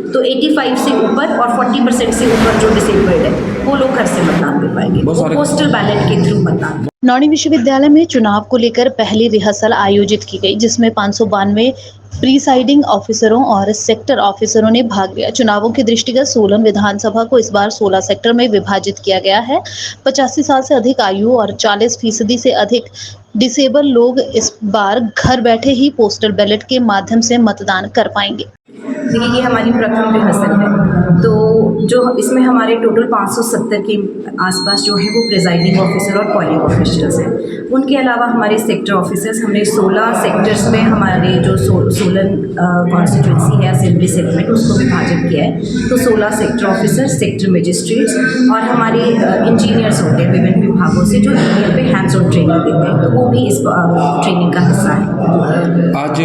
तो 85 से ऊपर और 40% से ऊपर जो डिसेबल्ड है वो लोग घर से मतदान दे पाएंगे, वो पोस्टल बैलेट के थ्रू मतदान। नौणी विश्वविद्यालय में चुनाव को लेकर पहली रिहर्सल आयोजित की गई, जिसमें 592 प्रीसाइडिंग ऑफिसरों और सेक्टर ऑफिसरों ने भाग लिया। चुनावों के दृष्टिगत सोलन विधानसभा को इस बार 16 सेक्टर में विभाजित किया गया है। 85 साल से अधिक आयु और 40% से अधिक डिसेबल लोग इस बार घर बैठे ही पोस्टल बैलेट के माध्यम से मतदान कर पाएंगे। देखिए, ये हमारी प्रथम रिहर्सल है, तो जो इसमें हमारे टोटल 570 के आसपास जो है वो प्रिजाइडिंग ऑफिसर और पोलिंग ऑफिशियल्स हैं। उनके अलावा हमारे सेक्टर ऑफिसर्स, हमने 16 सेक्टर्स में हमारे जो सोलन कॉन्स्टिट्यूंसी है असेंबली सेगमेंट उसको विभाजित किया है। तो 16 सेक्टर ऑफिसर, सेक्टर मजिस्ट्रेट्स और हमारे इंजीनियर्स होते हैं विभिन्न विभागों से जो ईवीएम पे हैंड्स ऑन ट्रेनिंग देते हैं, तो वो भी इस ट्रेनिंग का हिस्सा है। आज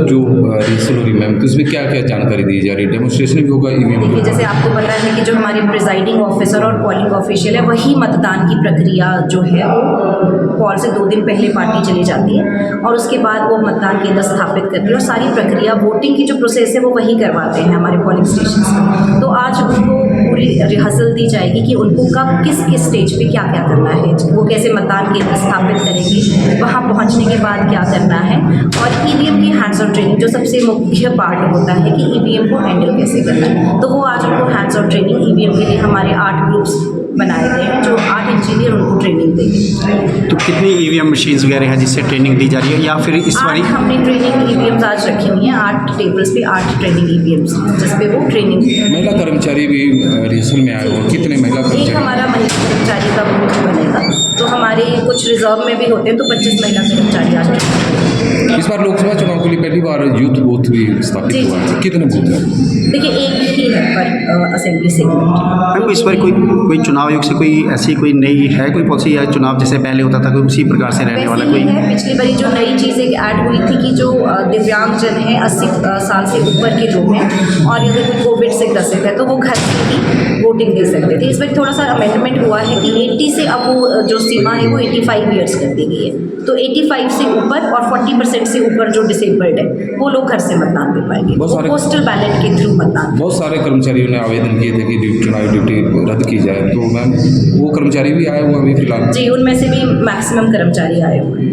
जो रिहर्सल हो रही मैम, तो इसमें क्या क्या जानकारी दी जा रही है? डेमोन्स्ट्रेशन भी होगा ईवीएम? देखिए, जैसे आपको पता है कि जो हमारे प्रिजाइडिंग ऑफिसर और पोलिंग ऑफिशियल है वही मतदान की प्रक्रिया जो है वो पॉल से 2 दिन पहले पार्टी चली जाती है और उसके बाद वो मतदान केंद्र स्थापित करती है और सारी प्रक्रिया वोटिंग की जो प्रोसेस है वो वही करवाते हैं हमारे पोलिंग स्टेशन पर। तो आज उनको पूरी रिहर्सल दी जाएगी कि उनको कब किस किस स्टेज पे क्या क्या करना है, वो कैसे मतदान केंद्र स्थापित करेंगे, वहाँ पहुँचने के बाद क्या करना है, और ईवीएम की हैंड्स ऑन ट्रेनिंग जो सबसे मुख्य पार्ट होता है कि ईवीएम को हैंडल कैसे करना है। तो वो आज उनको हैंड्स ऑन ट्रेनिंग ईवीएम के लिए हमारे 8 ग्रुप्स बनाए गए हैं जो 8 इंजीनियर उनको ट्रेनिंग देंगे। तो कितनी ईवीएम मशीन्स वगैरह हैं जिससे ट्रेनिंग दी जा रही है, या फिर इस बारी हमने ट्रेनिंग ईवीएम्स आज रखी हुई हैं 8 टेबल्स पे 8 ट्रेनिंग ईवीएम्स जिस पे वो ट्रेनिंग। महिला कर्मचारी भी रिहर्सल में आए हो, कितने महिला एक कर्मचारी? हमारा महिला कर्मचारी का बूथ बनेगा, तो हमारे कुछ रिजर्व में भी होते हैं, तो 25 महिला कर्मचारी आज। इस बार लोकसभा चुनाव के लिए पहली बार यूथ बूथ भी स्थापित हुआ है, कितने बूथ हैं? देखिए, एक ही है पर असेंबली सेगमेंट। इस बार कोई चुनाव आयोग से कोई ऐसी कोई नई है कोई पॉलिसी या चुनाव जैसे पहले होता था कोई उसी प्रकार से रहने वाला कोई है? पिछली बारी जो नई चीज़ एक ऐड हुई थी कि जो दिव्यांगजन हैं 80 साल से ऊपर के लोग हैं और अगर कोई कोविड से ग्रसित है तो वो घर से ही वोटिंग दे सकते थे। इस बार थोड़ा सा अमेंडमेंट हुआ है कि 80 से अब वो जो सीमा है वो 85 ईयर्स कर दी गई है, तो 85 से ऊपर और 40% से ऊपर जो डिसेबल्ड है वो लोग घर से मतदान दे पाएंगे, वो पोस्टल बैलेट के थ्रू मतदान। बहुत सारे कर्मचारियों ने आवेदन किए थे कि चुनावी ड्यूटी रद्द की जाए, तो मैम वो कर्मचारी भी आए हुए हैं अभी फिलहाल? जी, उनमें से भी मैक्सिमम कर्मचारी आए हुए हैं।